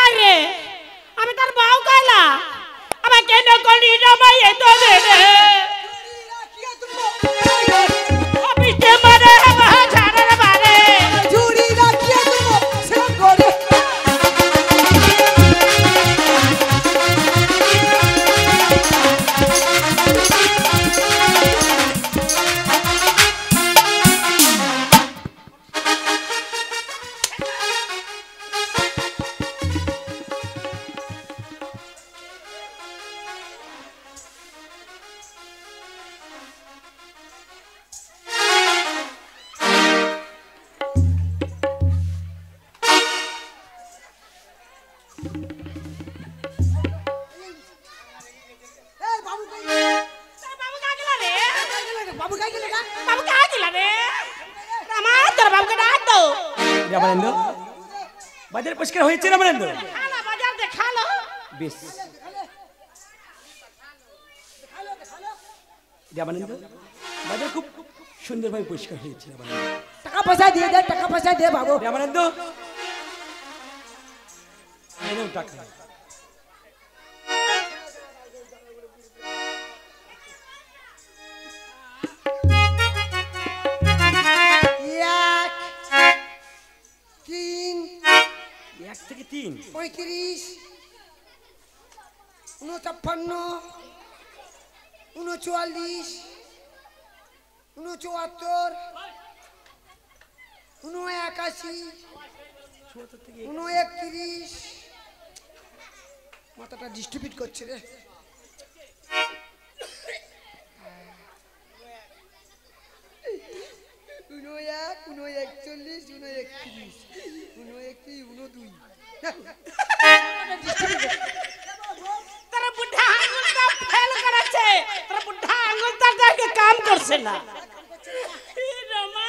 নাই রে আমি তার বাউ কইলা আমি কেন করি জামাই এত দে রে অফিসে মারে বাজারে মারে ঝুড়ি রাখিয়া তুমি সেম করে বাজার পরিষ্কার হয়েছে না বলেন তো খালা বাজার দেখালো বেশ দেবানন্দ বাজার খুব সুন্দরভাবে পরিষ্কার হয়েছে টাকা পয়সা দিয়ে দে টাকা পয়সা দে বাবু দেবানন্দ এরকম টাকা এক থেকে 3 35 59 39 79 39 মাথাটা ডিস্ট্রিবিউট করছে রে তারা বুদ্ধা আঙ্গুলটা ফেল করেছে তারা বুদ্ধা আঙ্গুলটা দেখে কাম করছে না রমা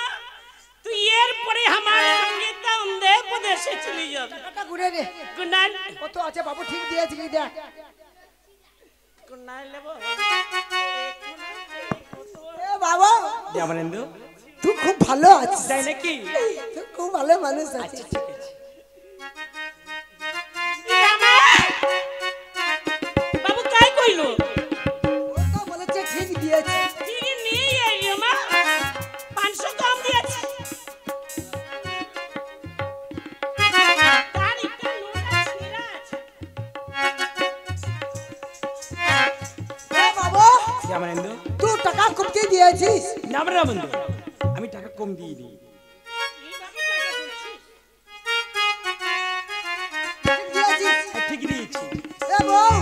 তুই এর পরে আমার সঙ্গে দন্দে প্রদেশে চলে যাবে টাকা ঘুরে রে গুনান কত আছে বাবু ঠিক দিয়েছি কি দেখ গুনান লেবো এ বাবা দেবানন্দ তুই খুব ভালো আছিস তাই নাকি তুই খুব ভালো মানুষ আছিস ঠিক আছে বাবু কাই কইলো ও তো বলেছে ঠিক দিয়েছি ঠিক নিয়ে আইলি মা 500 কম দিয়েছি তার একটা নোট আছে এ বাবা দেবানন্দ তুই টাকা কম দিয়েছিস না দেবানন্দ আমি টাকা কম দিয়ে দিই ঠিক দিয়েছি এ বউ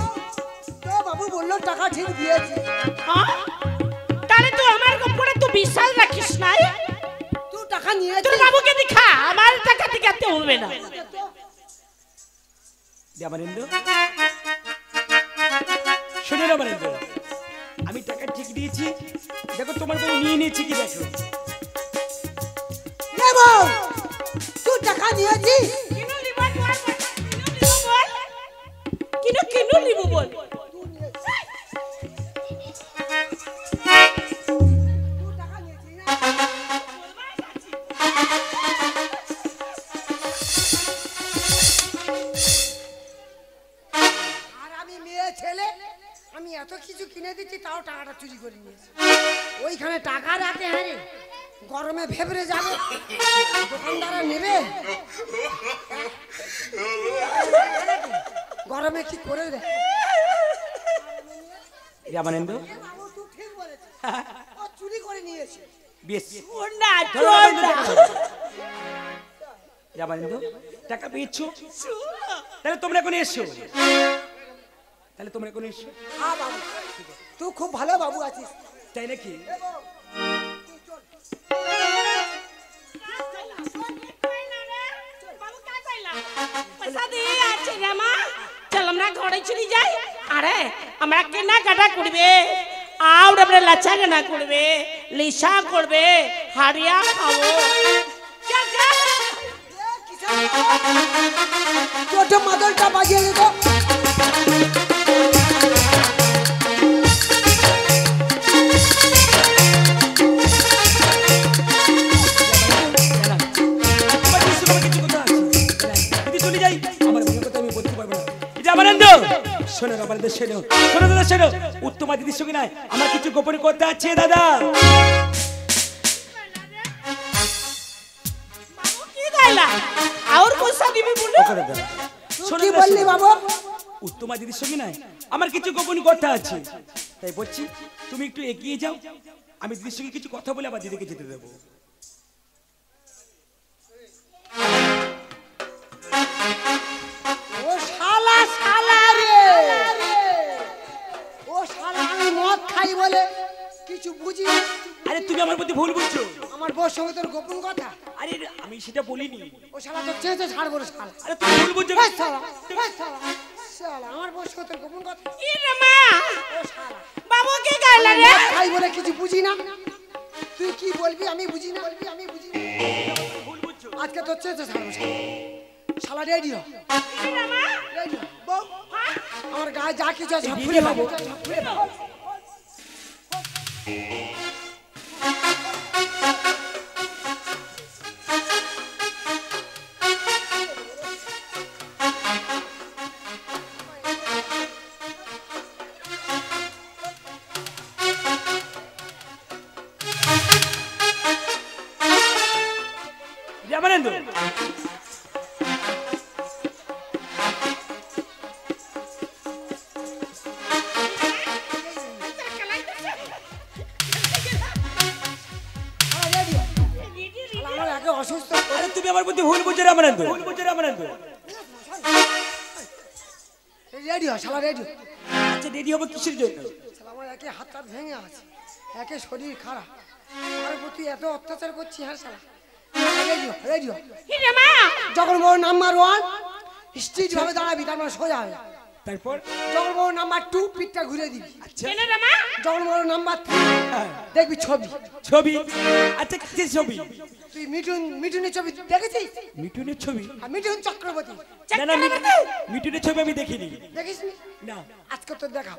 তো বাবু বললো টাকা ঠিক দিয়েছি তাহলে তুই আমার উপরে তুই বিশ্বাস রাখিস নাই তুই টাকা নিয়েছিস তোর বাবুকে দেখা আমার টাকা দিতে হবে না দেবানন্দ শুনে দেবানন্দ আমি টাকা ঠিক দিয়েছি দেখো তোমার বউ নিয়ে নিয়েছি কি দেখো এ বউ তুই টাকা নিয়েছিস কিনো লিবো বল আমি এত কিছু কিনে দিচ্ছি তাও টাকাটা চুরি করে নিয়েছি ওইখানে টাকা রাখে হ্যাঁ রে গরমে ভেবরে যাবে দোকানদাররা নেবে গরমে কি করে রে দেবানন্দ তুই ঠিক বলেছিস ও চুরি করে নিয়েছে বেশ না দেবানন্দ টাকা পেয়েছো তাহলে তোমরা এখন এসো হ্যাঁ বাবু তুই খুব ভালো বাবু আছিস তাই নাকি চল আমরা ঘরে চলে যাই আরে আমরা কেনাকাটা করবে আর আমরা লাচা কেনা করবে লিসা করবে হারিয়া খাবো ছোট মাদলটা বাজিয়ে দিত বলতে পারবো না। রামানন্দ শোনো, রামানন্দ শোনো, শোনো দাদা শোনো, উত্তমা দিদির সঙ্গে নয় আমার কিছু গোপন করতে আছে দাদা। কি গাইলা আর কোসা দিবি বলে কি বললি বাবু? উত্তমা দিদির সঙ্গে নয় আমার কিছু গোপন কথা আছে, তাই বলছি তুমি একটু এগিয়ে যাও, আমি দিদির সঙ্গে কিছু কথা বলে আবার দিদিকে যেতে দেবো। ও শালা শালা রে, ও শালা আমি মদ খাই বলে কিছু বুঝি না। আরে তুমি আমার প্রতি ভুল বুঝছো। আমার বউর সঙ্গে তোর গোপন কথা? আরে আমি সেটা বলিনি। ও শালা তো চেঁচে ছাড়বো রে শালা। আরে তুমি ভুল বুঝছো। এই শালা, এই শালা, শালা আমার বউর সঙ্গে তোর গোপন কথা? ই রে মা ও শালা বাবু কি গাইলা আমি রে মদ খাই বলে কিছু বুঝি না। তুই কি বলবি আমি বুঝি না, বলবি আমি বুঝি না। ভুল বুঝছো। আজকে তো চেঁচে ছাড়বো শালা। শালা রেডি হ, ই রে মা রেডি হ। বউ আমার গায়ে যা কিছু আছে সব এই ফুলে দিদি খাবো। রামানন্দ শালা রেডি হ। শালা আমার আগে অসুস্থ। আরে তুমি আমার প্রতি ভুল বুঝছো রামানন্দ, ভুল বুঝছো রামানন্দ। রেডি হ, শালা রেডি হ। আচ্ছা রেডি হবো কিসের জন্য? শালা আমার একে হাত টাত ভেঙে আছে, একে শরীর খারাপ, আমার প্রতি এত অত্যাচার করছি। হ্যাঁ শালা রেডি হ, রেডি হ। ই রে মা যখন বউ নাম্বার 1 স্ট্রিট ভাবে দাঁড়াবি, তারপর সোজা হবে। তারপর যখন বউ নাম্বার 2 পিঠটা ঘুরে দিবি। আচ্ছা কেন রে মা যখন বউ নাম্বার 3 দেখবি ছবি। ছবি, আচ্ছা কিসের ছবি? তুই মিঠুনের ছবি দেখেছিস? মিঠুনের ছবি? আর মিঠুন চক্রবর্তী না না মিঠুনের ছবি আমি দেখিনি। দেখিস নি? না আজকে তোর দেখাও।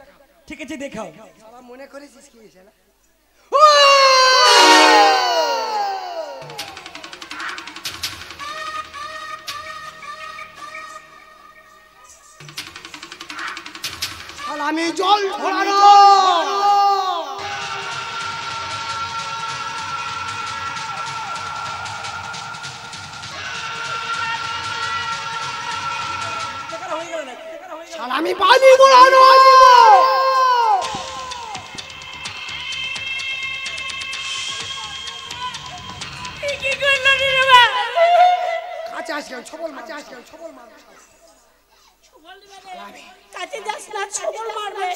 ঠিক আছে দেখাও। শালা মনে করেছিস কি শালা? শালা আমি জল ধরানো। শালা আমি পানি ঘোরানো। কি করলা রে মা কাছে আসলাম ছবল মার, ছবল মার। কাছে যাস না ছবল মারবে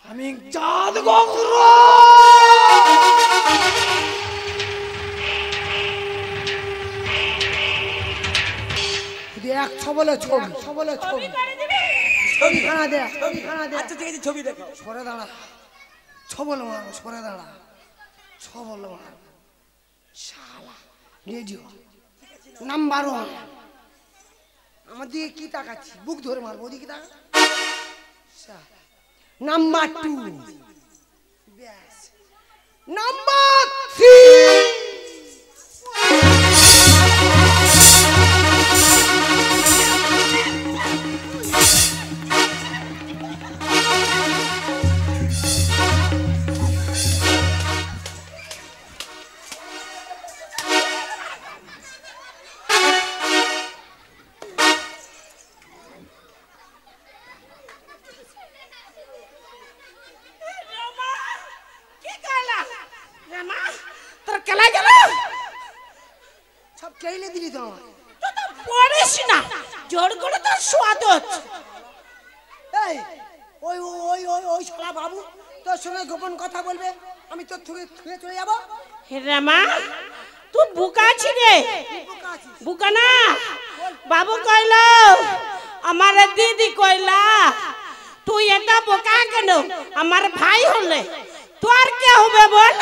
আমি চাঁদ গঙ্গর দেখ ছবলে ছবি, ছবলে ছবি, ছবি খানা দে, ছবি খানা দে। আচ্ছা ঠিক আছে ছবি দেখাও। সরে দাঁড়া, ছবল মারো, সরে দাঁড়া, ছবল মারো। শালা রেডিও নাম্বার 1। আমার দিকে কি তাকাচ্ছি? বুক ধরে মারবো, ওদিকে তাকা। নাম্বার 2, ব্যাস। নাম্বার 3। কি গাইলা রে মা তোর কেলা গেল সব কেলে দিলি তো আমার। তুই তো পড়িস না জোর করে তোর স্বাদ এই ওই ওই ওই ওই শালা বাবু তোর সঙ্গে গোপন কথা বলবে, আমি তোর থেকে ছুঁয়ে চলে যাবো। রে মা তুই বুকা ছি রে বুকা না বাবু কইল আমার দিদি কইলা তুই এটা বোকা কেন আমার ভাই হলে তোর কে হবে বল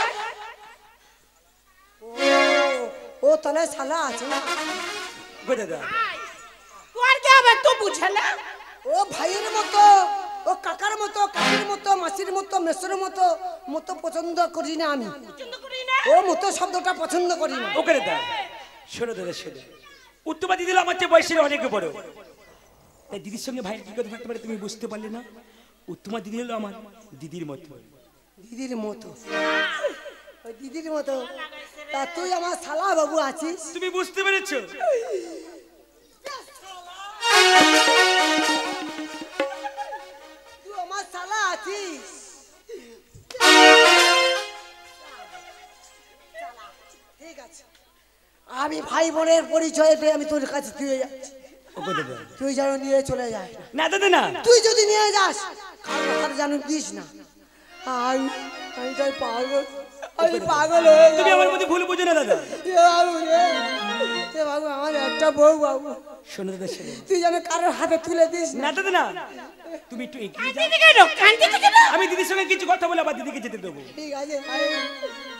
ও তাহলে শালা আছে না? গো দাদা তোর কে হবে তুই বুঝে না ও ভাইয়ের মতো, ও কাকার মতো, কাকির মতো, মাসির মতো, মেসোর মতো মতো পছন্দ করি না আমি। পছন্দ করি না ও মতো শব্দটা পছন্দ করি না। ওখানে দাও। শোনো দাদা শোনো, উত্তমা দিদি হলো আমার চেয়ে বয়সের অনেক বড়। তাই দিদির সঙ্গে ভাইয়ের কি কথা থাকতে পারে তুমি বুঝতে পারলে না? উত্তমা দিদি হলো আমার দিদির মতো। দিদির মতো? ওই দিদির মতো? তা তুই আমার শালা বাবু আছিস? তুমি বুঝতে পেরেছো? তুই আমার শালা আছিস? ঠিক আছে, আমি ভাই বোনের পরিচয় পেয়ে আমি তোর কাছে দিয়ে যাচ্ছি। তুই যেন নিয়ে চলে যাস না দাদা না। তুই যদি নিয়ে যাস কারোর হাতে যেন দিস না। আমি তাই পাগল, আমি পাগল হয়ে তুমি আমার মধ্যে ভুল বুঝো না দাদা। বাবু আমার একটা বউ বাবু। শোনো দাদা শোনো, তুই যেন কারোর হাতে তুলে দিস না দাদা না। তুমি একটু এগিয়ে যাও। আমি দিদির সঙ্গে কিছু কথা বলে আবার দিদিকে যেতে দেবো। ঠিক আছে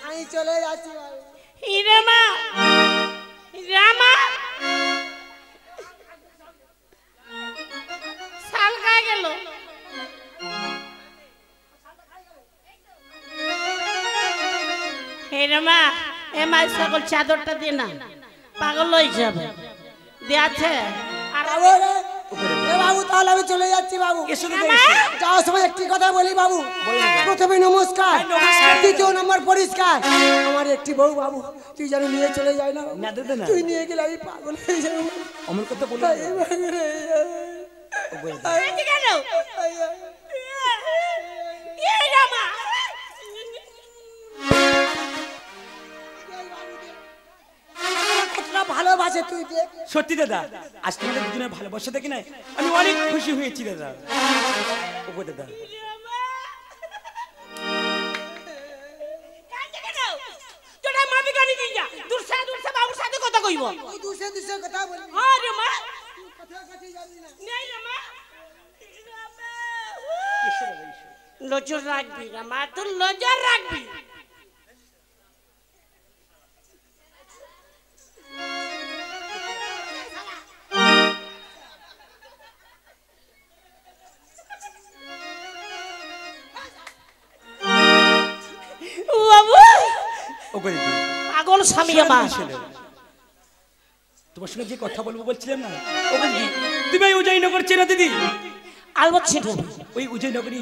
আমি চলে যাচ্ছি বাবু। রামা রামা সাল খায় গেল। হে রামা এ মাই সকল চাদরটা দে না, পাগল হয়ে যাবে। দেয়াছে আর বাবু তাহলে আমি চলে যাচ্ছি বাবু। এসো দাদা এসো। যাওয়ার সময় একটি কথা বলি বাবু, প্রথমে নমস্কার, দ্বিতীয় নম্বর পরিষ্কার। আমার একটি বউ বাবু, তুই যেন নিয়ে চলে যায় না। না দাদা না, তুই নিয়ে গেলে আমি পাগল হয়ে যাবো। আমার কথা বলো। গেল রামা কতটা ভালোবাসে তুই দেখ। সত্যি দাদা, আজ তোমাদের দুজনের ভালোবাসা দেখি না আমি অনেক খুশি হয়েছি দাদা। ওগো দাদা তোরা মাবি গানি দিয়ে যা, দুরসা দুরসা বাবুর সাথে কথা কইব। ওই দুসে দুসে কথা বলি। আরে মা কথা কথা জানি না। নেই রামা। নজর রাখবি রামা, তুই নজর রাখবি। বাবু ওগো দিদি পাগল স্বামী আমার। তোমার সঙ্গে যে কথা বলবো বলছিলাম না, ওগো দিদি তুমি ওই উদয়নগর চেনো দিদি? আলবত ছিল ওই উদয়নগরী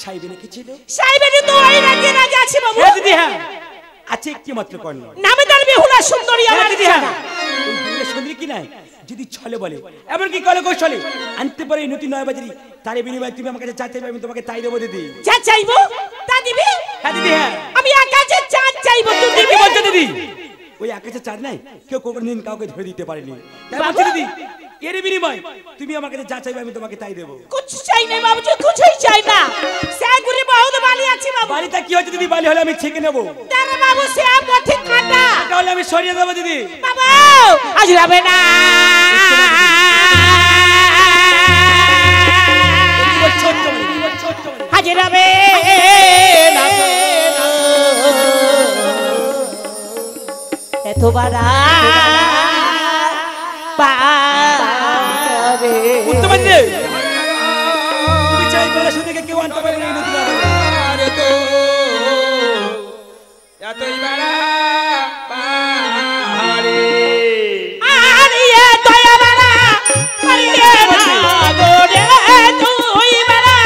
সাইবে নাকি ছিল? সাইবেনি তো ওই রাজ্যে রাজা আছে বাবু। হ্যাঁ দিদি হ্যাঁ আছে, একটি মাত্র কন্যা, নামে তার বেহুলা সুন্দরী আমার দিদি হ্যাঁ। ওই বেহুলা সুন্দরী কি নাই যদি ছলে বলে এমনকি কলে কৌশলে আনতে পারে নতুন নয় বাজারি, তার বিনিময়ে তুমি আমার কাছে চাইতে আমি তোমাকে তাই দেবো দিদি। যা চাইবো তা দিবি? হ্যাঁ দিদি হ্যাঁ। আমি আকাশে চাঁদ চাইবো, তুই কি দিবি? বলছো দিদি? ওই আকাশে চাঁদ নাই, কেউ কোনোদিন কাউকে ধরে দিতে পারেনি। তাই বলছি দিদি এর বিনিময় তুমি আমার কাছে যা চাইবে আমি তোমাকে তাই দেবো। कुछ চাই না বাবুজি, কিছুই চাই না। সে গুরি বহুত বালি আছে বাবু। বাড়িটা কি হচ্ছে দিদি? বালি হলে আমি ছেঁকে নেবো। তারে বাবু সে পথে কাটা। তাহলে আমি সরিয়ে দেবো দিদি। বাবু আজ যাবে না। আজ যাবে না এত বাড়া পারে। উত্তমা দিদি তুমি চাই বলে শুনে কেউ আনতে পারে না এই নতুন আরে তো এতই বাড়া পারে। আরিয়ে দয়া বাড়া মারিয়ে না গোরে, তুই বাড়া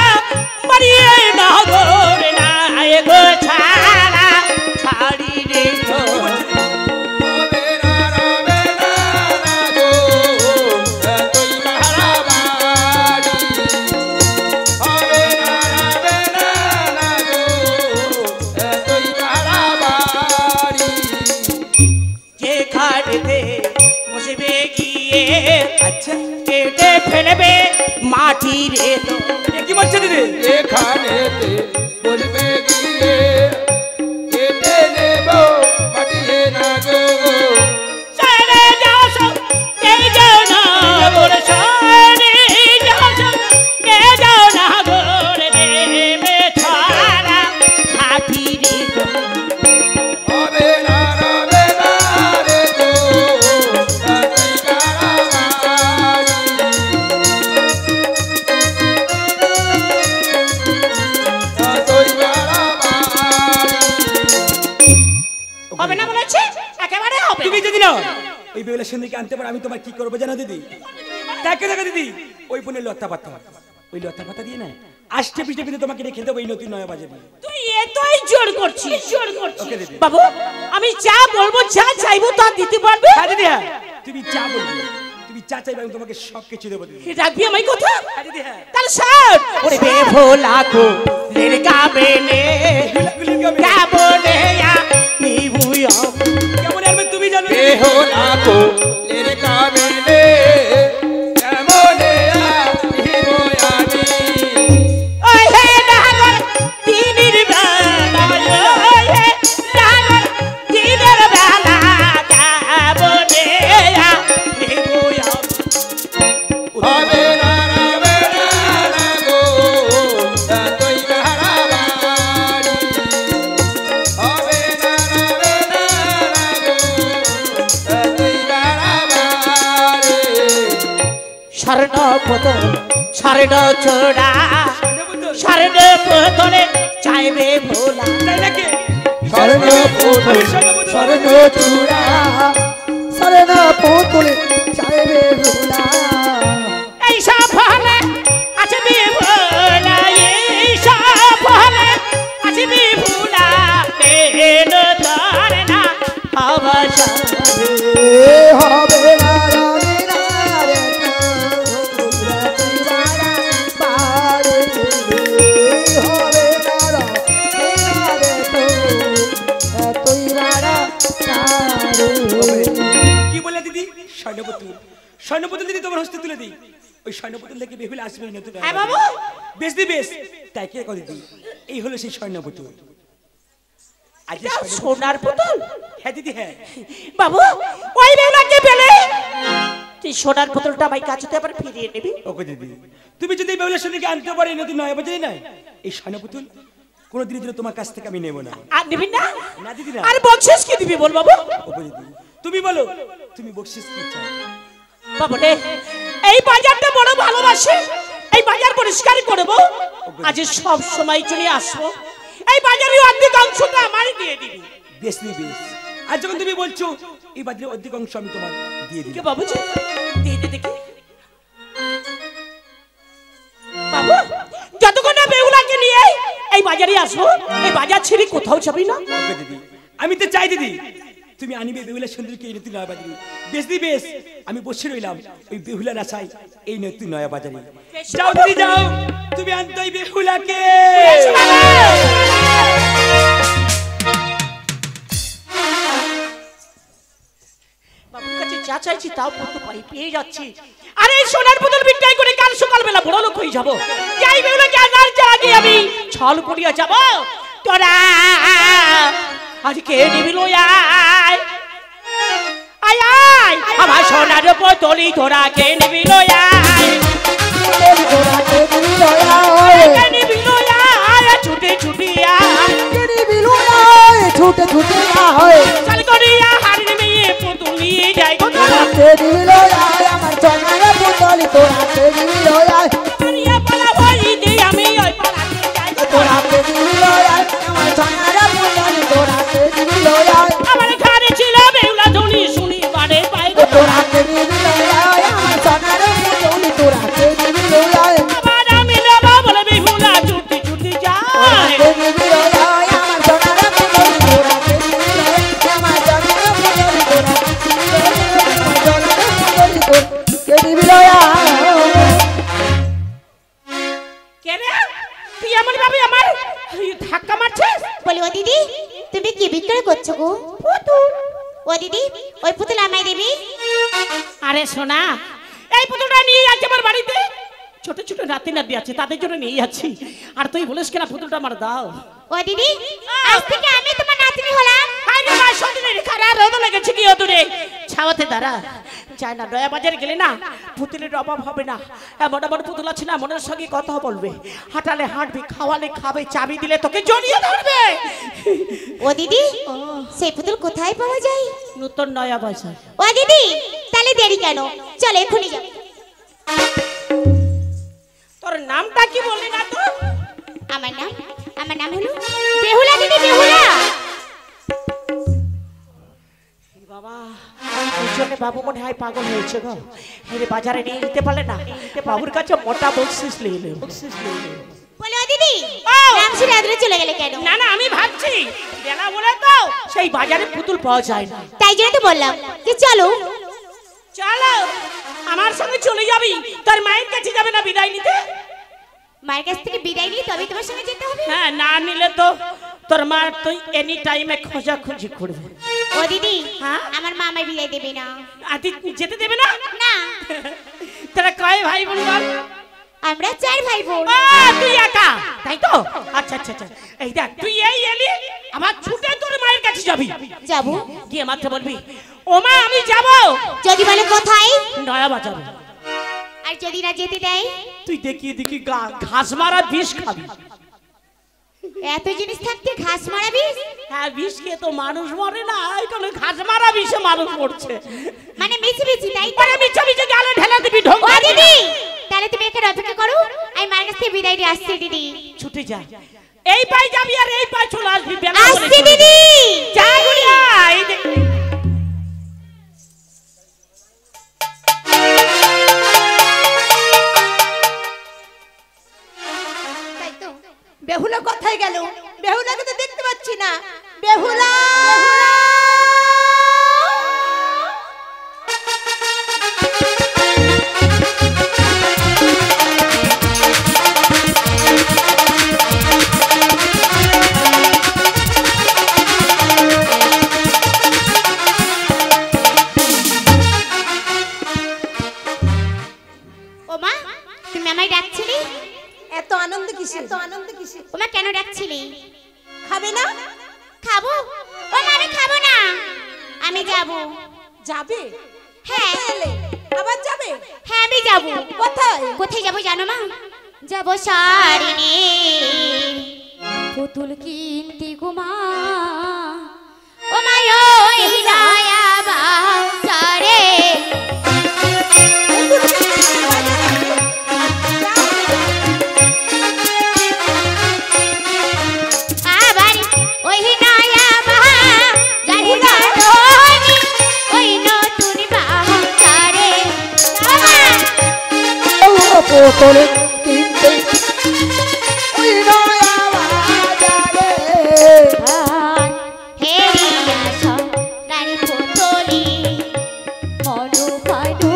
মারিয়ে না গোরে, না এগো ছাড়া ছাড়ি রে বলছি একেবারে হবে তুমি যদি না ওই বেহুলা সুন্দরীকে আনতে পারো আমি তোমার কি করবো জানো দিদি? দেখো দেখো দিদি, ওই বোনের লতা পাতা, ওই লতা পাতা দিয়ে না আষ্টে পিঠে পিঠে তোমাকে রেখে দেবো এই নতুন নয়া বাজারে। তুই এতই জোর করছিস বাবু, আমি যা বলবো যা চাইবো তা দিতে পারবে? হ্যাঁ দিদি হ্যাঁ, তুমি যা বলবে, তুমি যা চাইবে আমি তোমাকে সব কিছু দেবো দিদি। রাখবি আমার কথা? হ্যাঁ দিদি হ্যাঁ। তাহলে সব ওরে বেভোলা কো লেরকা বেনে কাবনে আ নিভুয়া কেমন আসবে তুমি জানো? বেহুলা কো লেরকা বেনে কেমনে আহিব আমি। ওই হে ডাগর দিনের বেলা ওই হে ডাগর দিনের বেলা কাবনে আ নিভুয়া হবে না রে না গো তুই বাড়া বাড়ি। হবে না রে না গো তুই বাড়া বাড়ি। স্বর্ণ পতন স্বর্ণ চোরা স্বর্ণ পতনে চাইবে ভোলা। তাই নাকি? স্বর্ণ পুতুল স্বর্ণ চূড়া স্বর্ণ পুতুল চাইবে ভোলা। এই সব হলে আছে বিভোলা, এই সব হলে আছে বিভোলা, পেন ধরে না অবসর। এ হবে না রে না রে না তুই বাড়া বাড়ি। হবে না রে তুই বাড়া বাড়ি। কি বলে দিদি? স্বর্ণপুতুল, স্বর্ণপুতুল দিদি তোমার হস্তে তুলে দিই। ওই স্বর্ণপুতুল থেকে বেহুলা আসবে এই নতুন হ্যাঁ বাবু। বেশ দি বেশ, তাই কে করে দিদি? এই হলো সেই স্বর্ণপুতুল। আজ এটা সোনার পুতুল? হ্যাঁ দিদি হ্যাঁ। বাবু ওই বেলাকে পেলে তুই সোনার পুতুলটা আমার কাছে আবার ফিরিয়ে নিবি। ওকে দিদি, তুমি যদি এই বেহুলার সঙ্গে আনতে পারো এই নতুন নয়া বাজারে না, এই স্বর্ণপুতুল কোনোদিনের জন্য তোমার কাছ থেকে আমি নেব না। আর নিবি না? না দিদি না। আর বলছিস কি দিবি বল বাবু? ওকে দিদি, তুমি বলো তুমি বকশিস কি চাও? বাবু রে, এই বাজারটা বড় ভালোবাসে, এই বাজার পরিষ্কার করবো, আজ সব সময় চলে আসবো, এই বাজারের অর্ধেক অংশটা আমারই দিয়ে দিবি। বেশ নি বেশ, আর যখন তুমি বলছো এই বাজারের অর্ধেক অংশ আমি তোমার দিয়ে দিই। কে বাবুজি দিয়ে দে দেখি। বাবু যতক্ষণ না বেহুলাকে নিয়ে এই বাজারে আসবো, এই বাজার ছেড়ে কোথাও যাবি না। ওকে দিদি, আমি তো চাই দিদি তুমি আনিবে বেহুলা সুন্দরীকে এই নতুন নয়া বাজারে। বেশ দি বেশ, আমি বসে রইলাম ওই বেহুলার আশায় এই নতুন নয়া বাজারে। যাও দিদি যাও, তুমি আনতে ওই বেহুলাকে। বাবুর কাছে যা চাইছি তাও করতে পারি, পেয়ে যাচ্ছি। আরে এই সোনার পুতুল বিক্রয় করে কাল সকালবেলা বড় লোক হয়ে যাবো। যাই বেহুলাকে আনার আগে আমি ছল করিয়া যাব। তোরা আজকে নিবি লই আয় আয় আয় আমার সোনার পুতুলি তোরা কে নিবি লই আয় কে নিবি লই আয় ছুটে ছুটে আয় ছুটে ছুটে হয় চল করিয়া হারিয়ে মেয়ে পুতুল নিয়ে যাই গো তোরা আমার সোনার পুতুল তোরা করিয়া পালা হই দে আমি ওই পালাতে যাই গো তোরা আমার ঘরে ছিল বেহুলা ধুনি শুনি বাড়ে পাই গো তোরা আবার আমি নেবা বলে বেহুলা ছুটি ছুটি যায় কেন তুই এমন ভাবে আমার ধাক্কা মারছিস? বলি ও দিদি তুমি কি বিক্রি করছো গো? পুতুল। ও দিদি ওই পুতুল আমায় দিবি? আরে সোনা, এই পুতুলটা নিয়ে যাচ্ছে আমার বাড়িতে, ছোট ছোট নাতি নাতি আছে তাদের জন্য নিয়ে যাচ্ছি, আর তুই বলিস কেনা পুতুলটা আমার দাও। ও দিদি আজ থেকে আমি তোমার নাতনি হলাম। আরে মা সন্তানের খারাপ রোদ লেগেছে কি অদূরে ছাওয়াতে দাঁড়া চাই না, নয়া বাজারে গেলে না পুতুলের অভাব হবে না। এমন এমন পুতুল আছে না মনের সঙ্গে কথা বলবে, হাঁটালে হাঁটবে, খাওয়ালে খাবে, চাবি দিলে তোকে জড়িয়ে ধরবে। ও দিদি সেই পুতুল কোথায় পাওয়া যায়? নতুন নয়া বাজার। ও দিদি তাহলে দেরি কেন, চল এখনই যাও। তোর নামটা কি বললি না তো? আমার নাম হলো বেহুলা দিদি। বেহুলা বাবা ওই জন্য বাবু মনে হয় পাগল হয়েছে গো। হেরে বাজারে নিয়ে যেতে পারলে না, বাবুর কাছে মোটা বকশিস নিয়ে বলো দিদি ও! রামসি রাত্রে চলে গেলে কেন? না না আমি ভাবছি বেলা বলে তো সেই বাজারে পুতুল পাওয়া যায় না। তাই জন্য তো বললাম যে চলো। চলো আমার সঙ্গে চলে যাবি, তোর মায়ের কাছে যাবে না বিদায় নিতে? মায়ের কাছ থেকে বিদায় নিয়ে তবে তোমার সঙ্গে যেতে হবে। হ্যাঁ না নিলে তো তোর মা তুই এনি টাইমে খোঁজাখুঁজি করবে। ও দিদি হ্যাঁ? আমার মা আমায় বিদায় দেবে না। আদি যেতে দেবে না? না তোরা কয় ভাই বোন বল? আমরা 4 ভাই বোন। তুই একা তাই তো? আচ্ছা আচ্ছা আচ্ছা এই দেখ তুই এই এলি আমার ছুটে তোর মায়ের কাছে যাবি, যাবো। গিয়ে মাত্র বলবি ও মা আমি যাব যদি বলে কোথায়, নয়া বাজাবে। আর যদি না যেতে দেয় তুই দেখিয়ে দেখি ঘাস মারা বিষ খাবি। এত জিনিস থাকতে ঘাস মারাবি? হ্যাঁ বিষ খেয়ে তো মানুষ মরে না, এখানে ঘাস মারা বিষে মানুষ মরছে। মানে মিছি মিছি তাই তো? পরে মিছে মিছে গালে ঢেলে দিবি ঢোক। ও দিদি তাহলে তুমি এখানে অপেক্ষা করো, আমি মায়ের কাছ থেকে বিদায় নিয়ে আসছি দিদি। ছুটে যা, এই পাই যাবি আর এই পাই চলে আসবি। আসছি দিদি। যা গুড়িয়া এই দেখ তাই তো বেহুলা কোথায় গেল? বেহুলাকে তো দেখতে পাচ্ছি না। বেহুলা ও মা তুমি আমায় ডাকছিলি? এত আনন্দ কিসে? এত আনন্দ কিসে? ও মা কেন ডাকছিলি? খাবে না? খাবো? ও মা আমি খাবো না, আমি যাব। যাবে? হ্যাঁ এলে আবার যাবে? হ্যাঁ আমি যাব। কোথায়? কোথায় যাবো জানো মা? যাব শাড়ি নিয়ে পুতুল কিনতে গো মা। ও মা ওই দয়া বাজারে আবার ওই নয়া বাজারে যাবো ওই নতুন বাজারে। ও মা পুতুল কিনতে ওই নয়া বাজারে। হেরিয়া সোনারি পুতুলি মনু পাডু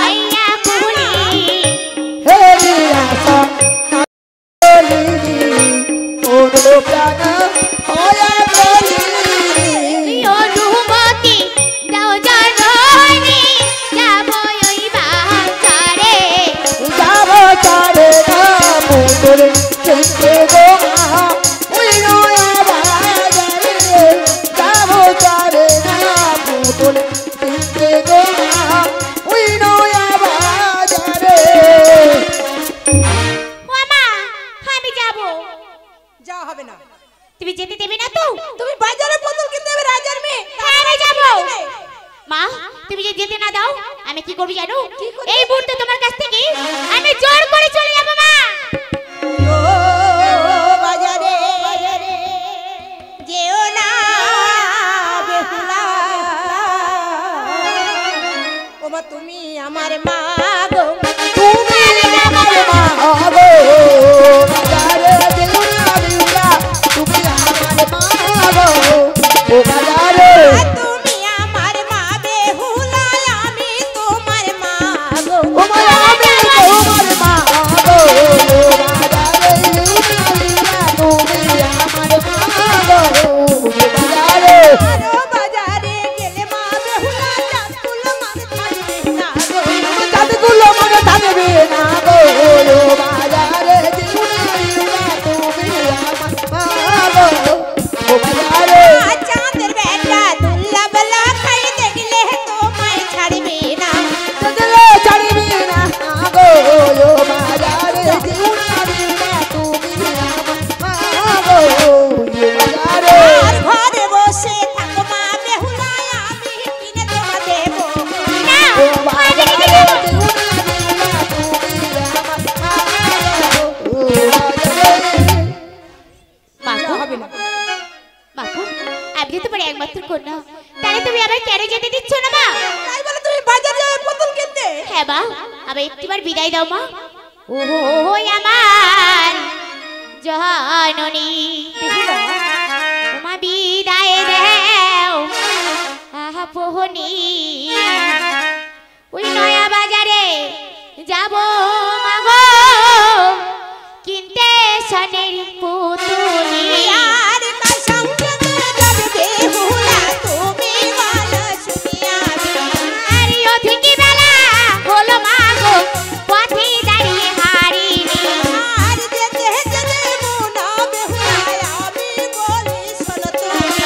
আইয়া পুলি হেরিয়া সোনালি ওরে প্রাণ ওয়া বলি। অনুমতি দাও জানি যাব ওই বাজারে। যাব তারে না পুতুল কিনতে গো মা ওই নয়া বাজারে। যাব তারে না পুতুল কিনতে গো মা ওই নয়া বাজারে। ও মা আমি যাব। যা হবে না। তুমি যেতে দেবে না তো? তুমি বাজারে পুতুল কিনতে যাবে রাজার মেয়ে? হ্যাঁ আমি যাব। মা তুমি যদি যেতে না দাও আমি কি করব জানো? এই মুহূর্তে তোমার কাছ থেকে আমি জোর করে চলে যাব মা। ও বাজারে যেও না বেহুলা। ও মা তুমি আমার মা গো। তুমি আমার মা গো বাজারে যেও না বিউলা। তুমি আমার মা গো ও বাজারে। তুমি আমার মা বেহুলা, আমি তোমার মা গো। ও মা আমি তোমার মা গো বাজারে যেও না বিউলা। তুমি আমার মা গো বাজারে। আরো বাজারে গেলে মা বেহুলা চাঁদুল মার থাকবে না গো। যাব আবার কেন যেতে দিচ্ছ না মা? তাই বলে তুমি বাজারে যাবে পুতুল কিনতে? হ্যাঁ মা, আবার একটিবার বিদায় দাও মা। ও আমার জননী, তোমার বিদায় দাও আপনি। ওই নয়া বাজারে যাব মাগো কিনতে সোনের পুতুলি। আর কার সঙ্গে যাবে বেহুলা তুমি বলো শুনি আমি। আর অধিক বেলা হলো মাগো পথে দাঁড়িয়ে হারিনি। আর যেতে যেতে মনা বেহুলা আমি বলি শোনো তুমি।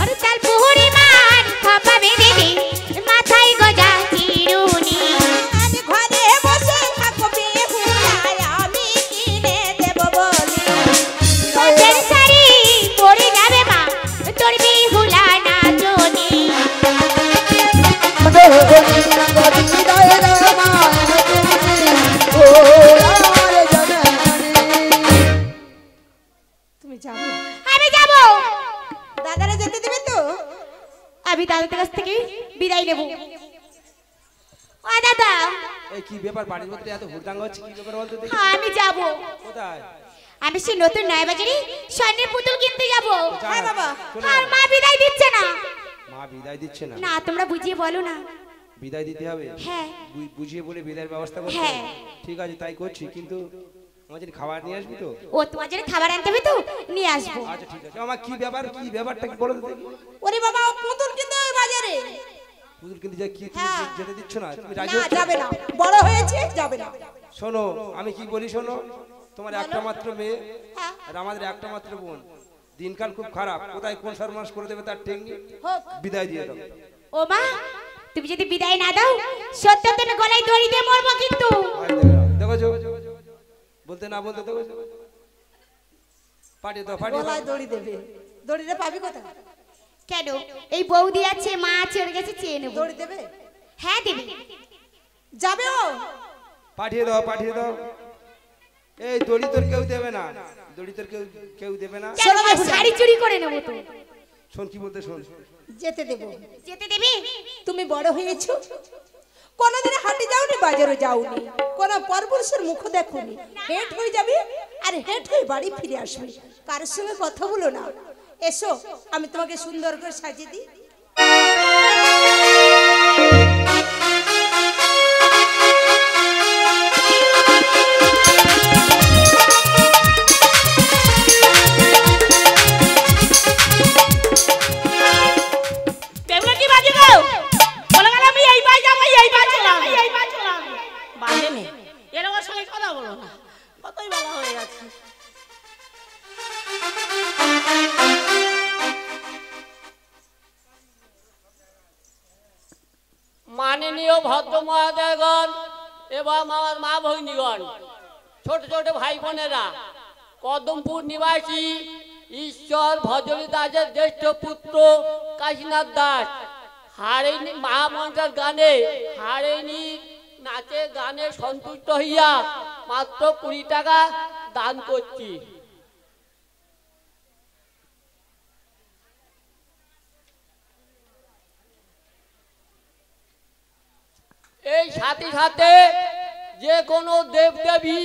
আর তাল পুহুরি মান খপা বেঁধে দি মাথায় গজা চিরুনি। আমি ঘরে বসে থাকো বেহুলা আমি কিনে দেব বলি। সাজের শাড়ি পরে যাবে মা তোর বিহুলা নাচনি। তুমি যাবে? আমি যাব। দাদারা যেতে দেবে তো? আমি দাদাদের কাছ থেকে বিদায় নেব। ও দাদা, এই কি ব্যাপার বাড়ির মধ্যে এত হুড়দাঙ্গা হচ্ছে, কি ব্যাপার বলতো দেখি? আমি যাব। কোথায়? আমি সেই নতুন নয়া বাজারে স্বর্ণের পুতুল কিনতে যাব। হ্যাঁ বাবা। আর মা বিদায় দিচ্ছে না। মা বিদায় দিচ্ছে না? না, তোমরা বুঝিয়ে বলো না। বিদায় দিতে হবে? হ্যাঁ। বুঝিয়ে বলে বিদায়ের ব্যবস্থা করতে হ্যাঁ। হবে? ঠিক আছে, তাই করছি, কিন্তু আমার জন্য খাবার নিয়ে আসবি তো? ও তোমার জন্য খাবার আনতে হবে তো, নিয়ে আসবো। আচ্ছা ঠিক আছে। আমার কি ব্যাপার, কি ব্যাপারটা কি বলো তো দেখি? ওরে বাবা ও পুতুল কিনতে হবে বাজারে। পুতুল কিনতে যা কি তুমি হ্যাঁ। যেতে দিচ্ছ না? তুমি রাজি না হচ্ছ? যাবে না, বড় হয়েছে যাবে না। শোনো, আমি কি বলি শোনো, তোমার একটা মাত্র মেয়ে হ্যাঁ। আর আমাদের একটা মাত্র বোন। দিনকাল খুব খারাপ, কোথায় কোন সর্বনাশ করে দেবে তার ঠিক নেই। হোক। বিদায় দিয়ে দাও। ও মা, তুমি যদি বিদায় না দাও সত্য তুমি গলায় দড়ি দিয়ে মরবো কিন্তু। দেখো বলতে না বলতে দেখো, পাঠিয়ে দাও, পাঠিয়ে দাও। গলায় দড়ি দেবে, দড়িটা পাবি কোথায়? কেন, এই বৌদি আছে, মা আছে, ওর কাছে চেয়ে নেবো। দড়ি দেবে? হ্যাঁ দেবে। যাবে ও? পাঠিয়ে দাও, পাঠিয়ে দাও। এই দড়ি তোর কেউ দেবে না, দড়ি তোর কেউ দেবে না। কেন, আমার শাড়ি চুরি করে নেবো তো। শোন কি বলতে, শোন। যেতে দেব। যেতে দেবে? তুমি বড় হয়েছো, কোনোদিন হাটে যাওনি, বাজারে যাওনি, কোনো পরপুরুষের মুখ দেখোনি। হেট হয়ে যাবে আর হেট হয়ে বাড়ি ফিরে আসবে, কারোর সঙ্গে কথা বলো না। এসো আমি তোমাকে সুন্দর করে সাজিয়ে দিই। বেগুলা কি বাজে গো? বলে গেল আমি এইবার যাবো, এইবার চলাম, এইবার চলাম। বাজে নে, এর ওর সঙ্গে কথা বলো না, কতই বলা হয়ে গেছে। মাননীয় ভদ্র মহোদয়গণ এবং আমার মা ভগ্নীগণ, ছোট ছোট ভাই বোনেরা, কদমপুর নিবাসী ঈশ্বর ভজনী দাসের জ্যেষ্ঠ পুত্র কাশীনাথ দাস হারেনি মহামন্ত্রের গানে, হারেনি নাচে গানে সন্তুষ্ট হইয়া মাত্র 20 টাকা দান করছি। এই সাথে সাথে যে কোনো দেবদেবী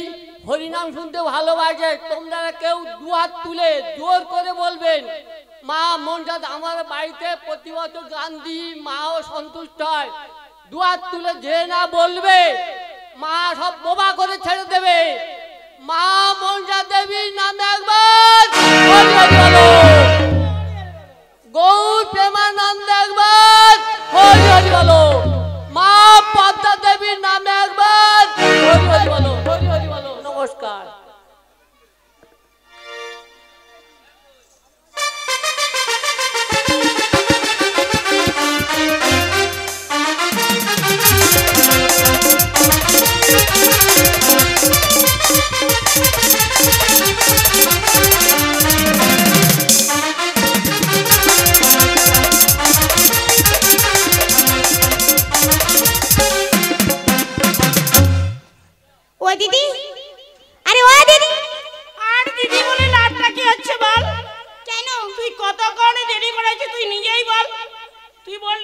হরিনাম শুনতে ভালোবাসে, তোমরা কেউ দুহাত তুলে জোর করে বলবেন মা মনসাদ আমার বাড়িতে প্রতি বছর গান দিই, মাও সন্তুষ্ট হয়। দুহাত তুলে যে না বলবে মা সব বোবা করে ছেড়ে দেবে। মা মনসা দেবীর নামে একবার হরি হরি বলো, গৌর প্রেমানন্দ একবার হরি হরি বলো, মা পদ্মা দেবীর নামে একবার হরি হরি বলো, হরি হরি বলো। নমস্কার।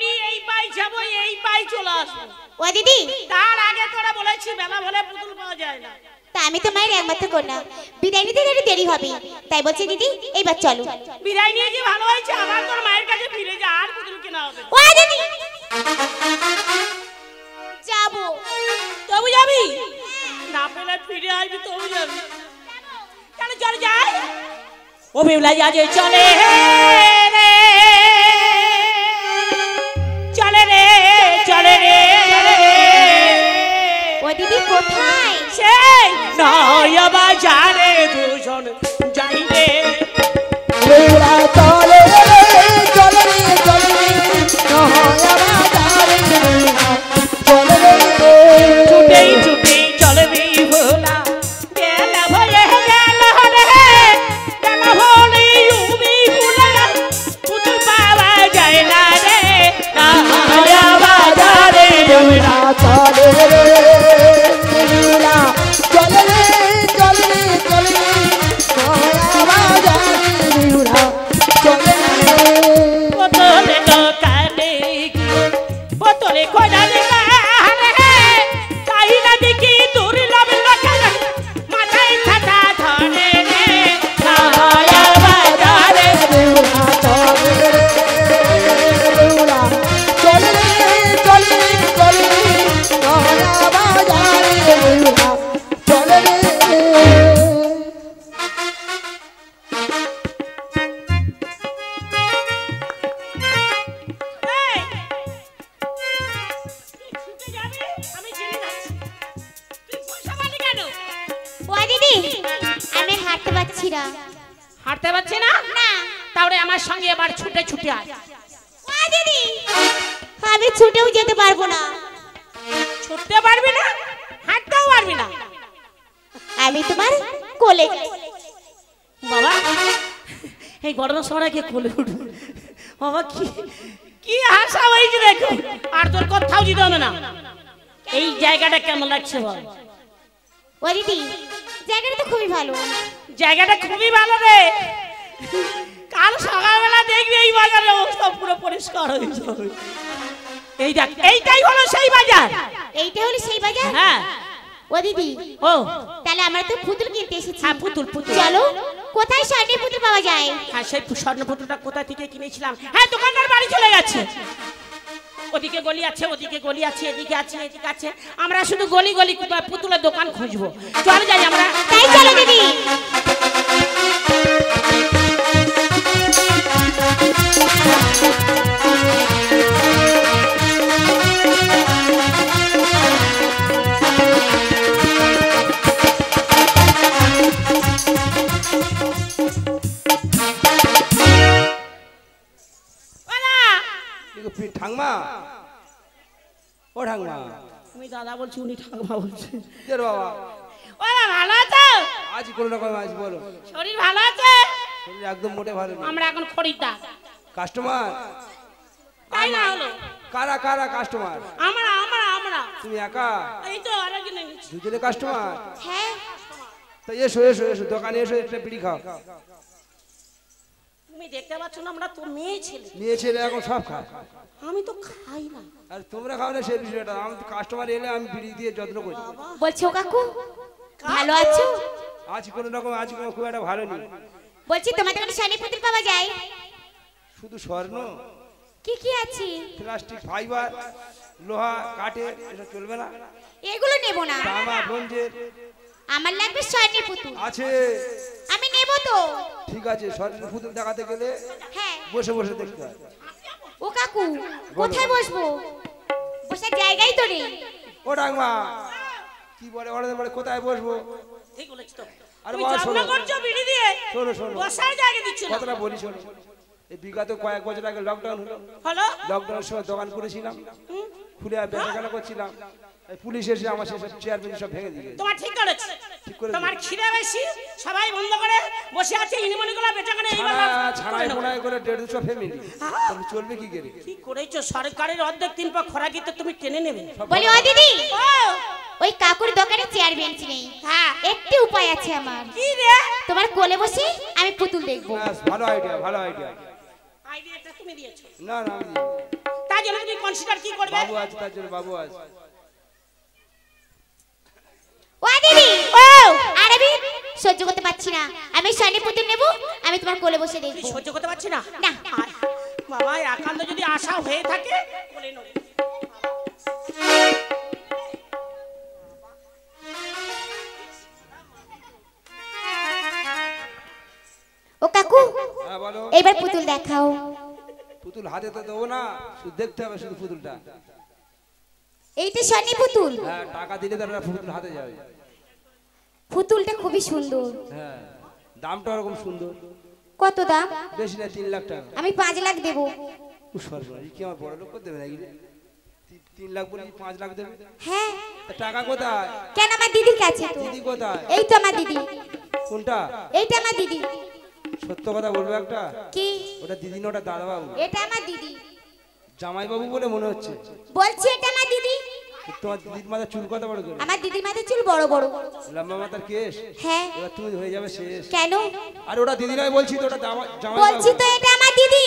বলি এই পাই যাবো এই পাই চলে আসবো। ও দিদি, তার আগে তোরা বলেছি বেলা হলে পুতুল পাওয়া যায় না। তা আমি তো মায়ের একমাত্র কন্যা, বিদায় নিতে একটু দেরি হবে, তাই বলছি দিদি এইবার চলো। বিদায় নিয়ে কি ভালো হয়েছে, আবার তোর মায়ের কাছে ফিরে যা, আর পুতুল কেনা হবে। ও দিদি, যাবো। তবু যাবি? না পেলে ফিরে আসবি, তবু যাবি। তাহলে চল যাই। ও বেউলা যা যে চলে রে, চলে রে, চলে রে। ও দিদি কোথায়? সেই নয়া বাজারে দুজন যাই রে। বেউলা চলে রে, চলে রে, চলে রে, নয়া বাজারে চলে রে। ছুটেই ছুটেই চলবি ভোলা, গেলা ভয়ে গেলা রে, গেলা ভোলি উবি ভোলা, পুতুল পাওয়া যায় না রে। নয়া বাজারে বেউলা চলে রে, বেউলা চলে রে, চলে রে, চলে রে, নয়া বাজারে বেউলা চলে রে। বোতলে দোকানে গিয়ে বোতলে খোঁজালে রে, তাই না দেখি দুর্লভ লোকের মাথায় ছাতা ধরে রে। নয়া বাজারে বেউলা চলে রে, বেউলা চলে রে, চলে রে, চলে রে, নয়া বাজারে বেউলা চলে রে। এই, তুই ছুটে যাবি, আমি জেনে যাচ্ছি। তুই পয়সা পালি কেন? ও দিদি, আমি হাঁটতে পারছি না। হাঁটতে পারছি না? না। তাহলে আমার সঙ্গে এবার ছুটে ছুটে আয়। ও দিদি, আমি ছুটেও যেতে পারবো না। ছুটতে পারবি না, হাঁটতেও পারবি না। আমি তোমার কোলে যাই। বাবা, এই গরমের সময় কে কোলে উঠবে? বাবা কি কি হাসা হয়েছে দেখো। আর তোর কোথাও যেতে হবে না। এই জায়গাটা কেমন লাগছে বল? ও দিদি, জায়গাটা তো খুবই ভালো। জায়গাটা খুবই ভালো রে। কাল সকালবেলা দেখবি এই বাজারের অবস্থা পুরো পরিষ্কার হয়ে যাবে। এই দেখ, এইটাই হলো সেই বাজার। এইটা হলো সেই বাজার? হ্যাঁ। ও দিদি, ও তাহলে আমরা তো পুতুল কিনতে এসেছি। হ্যাঁ, পুতুল পুতুল। চলো, কোথায় স্বর্ণের পুতুল পাওয়া যায়? হ্যাঁ, সেই স্বর্ণ পুতুলটা কোথা থেকে কিনেছিলাম? হ্যাঁ, দোকানদার বাড়ি চলে গেছে। ওদিকে গলি আছে, ওদিকে গলি আছে, এদিকে আছে, এদিকে আছে। আমরা শুধু গলি গলি পুতুলের দোকান খুঁজবো। চল যাই আমরা। তাই চলো দিদি। ওলা, ঠাংমা, ও ঠাংমা, তুমি দাদা বলছি, উনি ঠাকুমা বলছে। কে রে বাবা? ওলা, ভালো আছো? আজ কোনো রকম আজ বলো, শরীর ভালো আছে? শরীর একদম মোটে ভালো নেই। আমরা এখন খরিদ্দার। কাস্টমার তাই না হলো? কারা কারা কাস্টমার? আমরা আমরা আমরা তুমি একা? এই তো আরেকজন এনেছি। দুজনে কাস্টমার? হ্যাঁ, তো এসো এসো এসো, দোকানে এসো, একটা বিড়ি খাও। তুমি দেখতে পাচ্ছ না, আমরা তো মেয়ে ছেলে। মেয়ে ছেলে এখন সব খায়। আমি তো খাই না। আর তোমরা খাও না সেই বিষয়টা। আমি তো কাস্টমার এলে আমি বিড়ি দিয়ে যত্ন করি। বলছো কাকু ভালো আছো? আজ কোনো রকম, আজ কোনো খুব একটা ভালো নেই। বলছি তোমাদের কাছে স্বর্ণের পুতুল পাওয়া যায়? শুধু স্বর্ণ, কি কি আছে? প্লাস্টিক, ফাইবার, লোহা, কাঠের, এটা চলবে না। এগুলো নেব না, তামা, ব্রোঞ্জের আমার লাগবে স্বর্ণের পুতুল। আছে। আমি নেব তো। ঠিক আছে, স্বর্ণের পুতুল দেখাতে গেলে হ্যাঁ। বসে বসে দেখতে হয়। ও কাকু কোথায় বসবো? বসার জায়গাই তো নেই। ও ডাকমা, কি বলে ওরা বলে কোথায় বসবো? ঠিক বলেছ তো। আর তুমি বাবা যত্ন শোনো, করছো বিড়ি দিয়ে, শোনো শোনো, বসার জায়গা দিচ্ছ না। কথাটা বলি শোনো। এই বিগত কয়েক বছর আগে লকডাউন হলো। হলো? লকডাউনের সময় দোকান করেছিলাম, খুলে বেচাকেনা করছিলাম। এই পুলিশ এসে আমার সেসব চেয়ার বেঞ্চ সব ভেঙে দিয়ে গেছে। তোমার ঠিক করেছে। ঠিক করে তোমার খিদে বেশি, সবাই বন্ধ করে বসে আছে, ইনিমনিগুলো বেচাকেনা ছাড়াই মোড়াই করে 150 ফ্যামিলি, চলবে কি করে? কি করেছো? সরকারের অর্ধেক 3 পা খরাকিতে তুমি টেনে নেবে। বলি ও দিদি, ও, ওই কাকুর দোকানে চেয়ার বেঞ্চ নেই। হ্যাঁ। একটি উপায় আছে আমার। কি রে? তোমার কোলে বসে আমি পুতুল দেখবো। ব্যাস, ভালো আইডিয়া, ভালো আইডিয়া। আইডিয়াটা তুমি দিয়েছো। না না, আমি দিইনি। তাই জন্য কনসিডার কি করবে? বাবু আছে তার জন্য বাবু আছে। ও দিদি ও আরে বি সহ্য করতে পারছি না, আমি শনি পুতুল নেব, আমি তোমার কোলে বসে তুই দেখব। সহ্য করতে পারছিস না? না বাবা একান্ত যদি আশা হয়ে থাকে কোলে নাও। ও কাকু হ্যাঁ বলো। এবার পুতুল দেখাও। পুতুল হাতে তো দেবো না, শুধু দেখতে হবে শুধু পুতুলটা। এইটা শনি পুতুল, হ্যাঁ টাকা দিলে তারা পুতুল হাতে যাবে। পুতুলটা খুবই সুন্দর। হ্যাঁ দামটা ওরকম সুন্দর। কত দাম? বেশি না 3 লাখ টাকা। আমি 5 লাখ দেব। সর্বনাশ, কি আমার বড় লোক করে দেবে নাকি রে? 3 লাখ বলি 5 লাখ দেবে? হ্যাঁ তা টাকা কোথায়? কেন, আমার দিদির কাছে তো। দিদি কোথায়? এই তো আমার দিদি, কোনটা? এইটা আমার দিদি। সত্য কথা বলবো একটা, কি? ওটা দিদি না ওটা দাদা বাবু। এটা আমার দিদি। জামাই বাবু বলে মনে হচ্ছে। বলছি এটা আমার দিদি। তোমার দিদির মাথা চুল কত বড় করে? আমার দিদির মাথায় চুল বড় বড়। লম্বা মাথার কেশ। হ্যাঁ এবার তুমি হয়ে যাবে শেষ। কেন? আর ওটা দিদি নয় বলছি তো, ওটা জামাই বলছি বাবু। তো এটা আমার দিদি।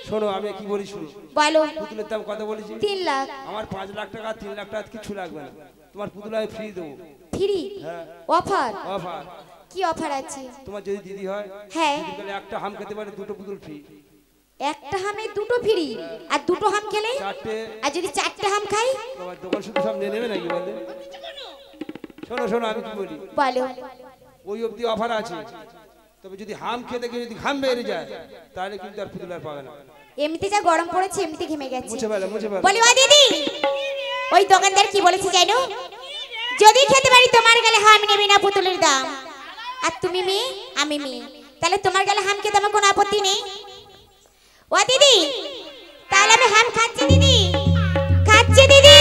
শোনো আমি কি বলি শুনো। বলো। পুতুলের দাম কত বলেছি? 3 লাখ। আমার 5 লাখ টাকা 3 লাখ টাকা কিছু লাগবে না, তোমার পুতুল আমি ফ্রি দেবো। ফ্রি? হ্যাঁ অফার? অফার। কি অফার আছে? তোমার যদি দিদি হয়, হ্যাঁ। দিদি গেলে একটা হাম খেতে পারে, 2টো পুতুল ফ্রি। একটা হামে 2টো ফ্রি, আর 2টো হাম খেলে? 4টে। আর যদি 4টে হাম খাই? তোমার দোকান শুধু সব নিয়ে নেবে নাকি বলে? শোনো শোনো আমি কি বলি, বলো। ওই অবধি অফার আছে, তবে যদি হাম খেতে গিয়ে যদি ঘাম বেরিয়ে যায় তাহলে কিন্তু আর পুতুল আর পাবে না। এমনিতে যা গরম পড়েছে, এমনিতে ঘেমে গেছে। মুছে ফেলো মুছে ফেলো। বলি ও দিদি, ওই দোকানদার কি বলেছে জানো? যদি খেতে পারি তোমার গালে হাম নেবে না পুতুলের দাম। আর তুমি মেয়ে আমি মেয়ে, তাহলে তোমার গালে হাম খেতে আমার কোনো আপত্তি নেই। ও দিদি তাহলে আমি হাম খাচ্ছি দিদি, খাচ্ছি দিদি।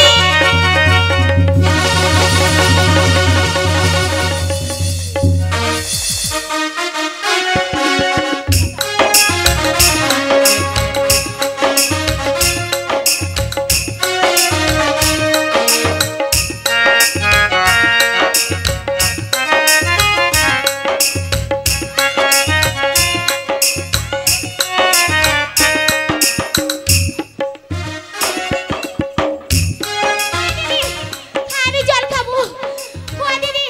আমি জল খাবো। ও দিদি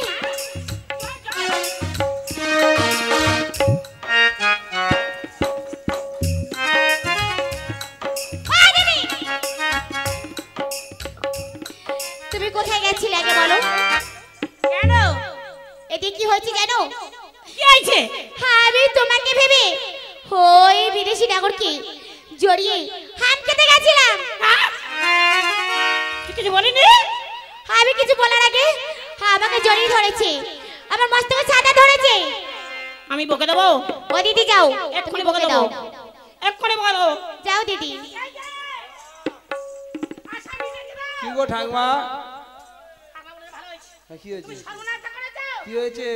তুমি কোথায় গেছিলে আগে বলো? কেন? এতে কি হয়েছে জানো? কি হয়েছে? আমি তোমাকে ভেবে ওই বিদেশি নাগরকে জড়িয়ে হাম খেতে গেছিলাম। তুই কিছু বলিনি? আমি কিছু বলার আগে আমাকে জড়িয়ে ধরেছে, আমার মস্তকে সাদা ধরেছে। আমি বকে দেবো? ও দিদি যাও, এক্ষুনি তুমি বকে বকে দেবো, দাও। এক্ষুনি বকে দেবো। যাও দিদি। কি গো ঠাকমা? হ্যাঁ, কি হয়েছে? কি হয়েছে?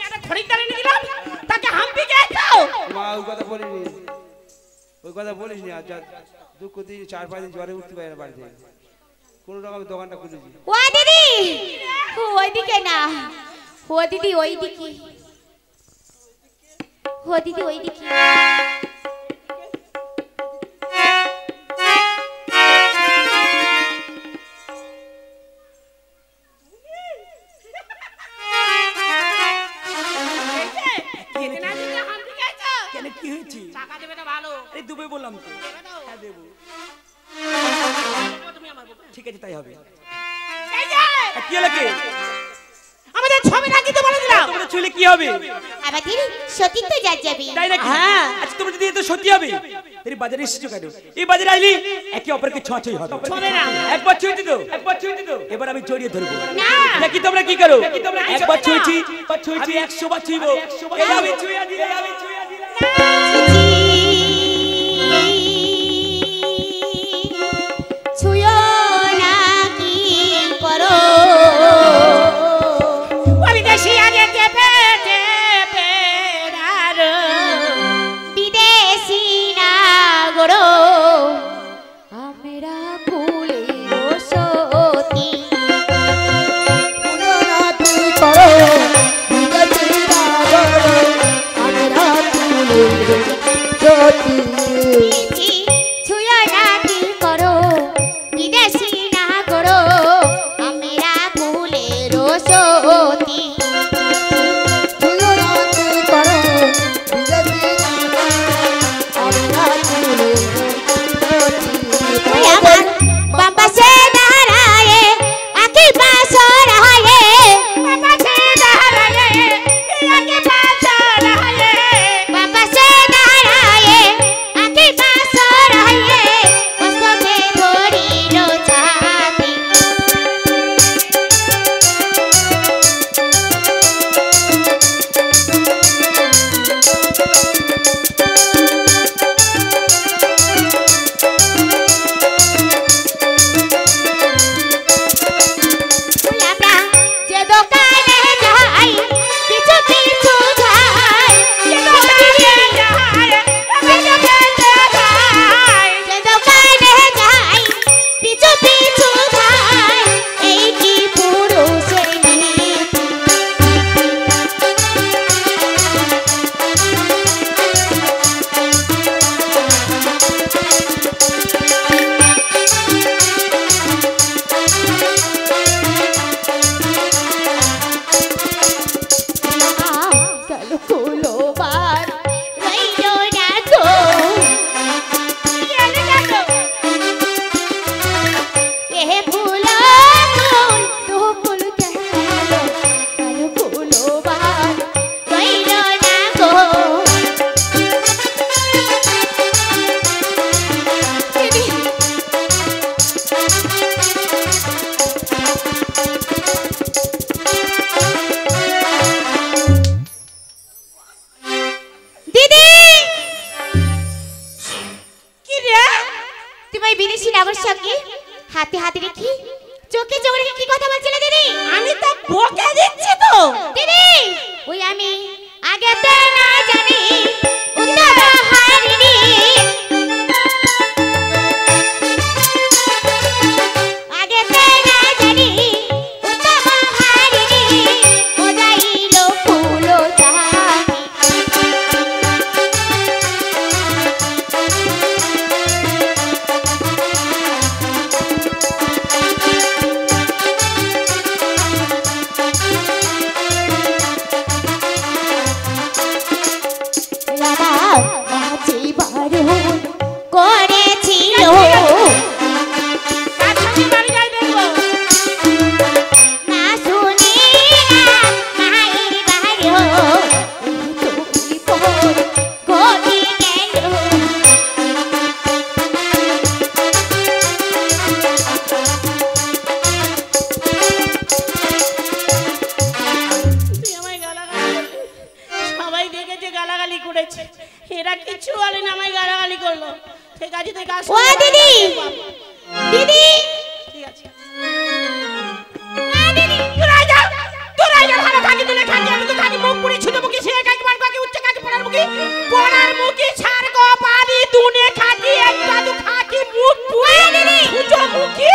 একটা খরিদ্দার এনে দিলাম, তাকে হাম্পি গেছো। মা ওই কথা বলিনি, ওই কথা বলিস নি। আর যা দুঃখ দিয়ে 4-5 দিন জ্বরে উঠতে পারে না বাড়ি থেকে, কোনো রকম দোকানটা খুলেছি। ও দিদি ওইদিকে না, ও দিদি ওইদিকে, ও দিদি ওইদিকে। কেন কি হয়েছে? টাকা দেবে তো ভালো। এই দুবে বললাম তো। দেবে তো? হ্যাঁ দেবো। তুমি আমার বকে। ঠিক আছে তাই হবে। এই যে, কি হলো কি? আমাদের ছবি রাখি তো বলে দিলাম। তোমরা চলে কি হবে? আমাদের সতীর্থ যা যাবে। তাই নাকি? হ্যাঁ। আচ্ছা তোমরা যদি এত সত্যি হবে, এই বাজারে এসেছো কেন? এই বাজারে আইলি একে অপরকে ছোঁয়াছুঁই হবে। ছবে না। একবার ছুঁয়ে দিত, একবার ছুঁয়ে দিত। এবার আমি জড়িয়ে ধরবো। না। নাকি তোমরা কি করো? একবার ছুঁয়েছি, আমি 100 বার ছুঁইবো। এই আমি ছুঁয়ে দিলে, আমি ছুঁয়ে দিলে। ছুঁয়ো না কি করো, বিদেশি আগে দেবে দেবে আর বিদেশি নাগরো আমরা ভুলে সতী। ছুঁয়ো না কি করো হাতে হাতে রেখি চোখে চোখ রেখে কি কথা বলছিলে দিদি? আমি তো বকে দিচ্ছি তো দিদি ওই আমি আগে তো না জানি উত্তম হারিনি আগে তো না জানি উত্তম হারিনি মজাইলো ফুলো চাহি করেছিল কার সঙ্গে বাড়ি যাই দেখবো না শুনি না মায়ের বাড়ি তুমি পর গতি গেল তুই আমায় গালাগালি করলি। সবাই দেখেছে গালাগালি করেছে, এরা কিছু বলে না, আমায় গালাগালি করলো। ঠিক আছে তুই কাজ ও দিদি দিদি ঠিক আছে তোরা যা ভালো থাকি দিলে থাকি, আমি তো থাকি মুখ পুরি ছোট মুখি সে কাকি মার কাকি উচ্চ কাকি পড়ার মুখি ছাড় গো পানি দুনে খাকি একটা দু খাকি মুখ পুরি ছোট মুখি।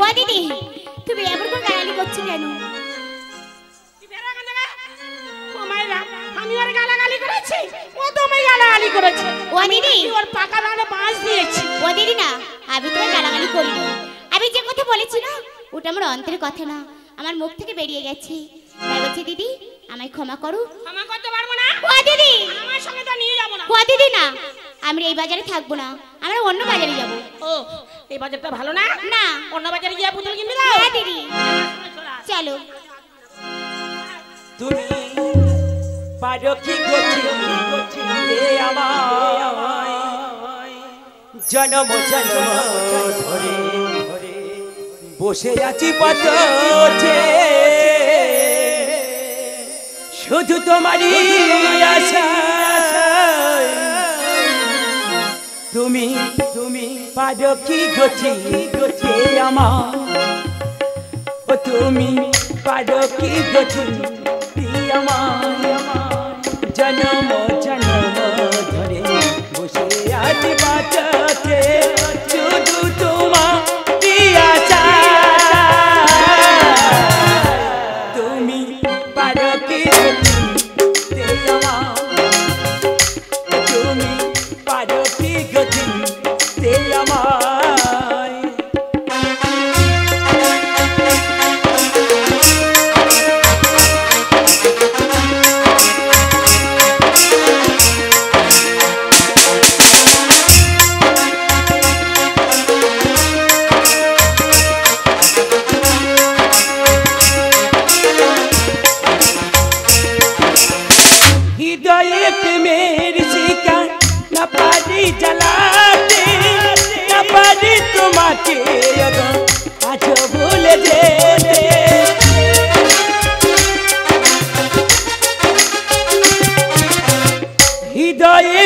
ও দিদি তুমি এমন করে গালাগালি করছো কেন? কি বেরা গান জায়গা ও মাইরা আমি ওর গালাগালি করেছি, ও তো আমায় গালাগালি করেছে। ও দিদি ওর পাকা দানে বাঁশ দিয়েছি। ও দিদি না আমি তোমার গালাগালি করিনি, আমি যে কথা বলেছি না ওটা আমার অন্তরের কথা না, আমার মুখ থেকে বেরিয়ে গেছে। তাই বলছি দিদি আমায় ক্ষমা করো। ক্ষমা করতে পারবো না, ও দিদি আমার সঙ্গে তো নিয়ে যাবো না। ও দিদি না আমরা এই বাজারে থাকবো না, আমরা অন্য বাজারে যাব। ও এই বাজারটা ভালো না, না অন্য বাজারে গিয়ে পুতুল কিনবি দাও। হ্যাঁ দিদি চলো। তুমি পারো কি করতে আমায় জনম জনম ধরে বসে আছি পথে শুধু তোমারই আশায় তুমি পারো কি গতি আমার ও তুমি পারো কি গতি আমার জনম জনম ধরে বসে আছি বাঁচাতে শুধু তোমার আশা তুমি পারো কি গতি আমার তুমি পারো কি গতি আমার হৃদয়ে প্রেমের শিকা না পারি জ্বালাতে না পারি তোমাকে আজ ভুলে যেতে হৃদয়ে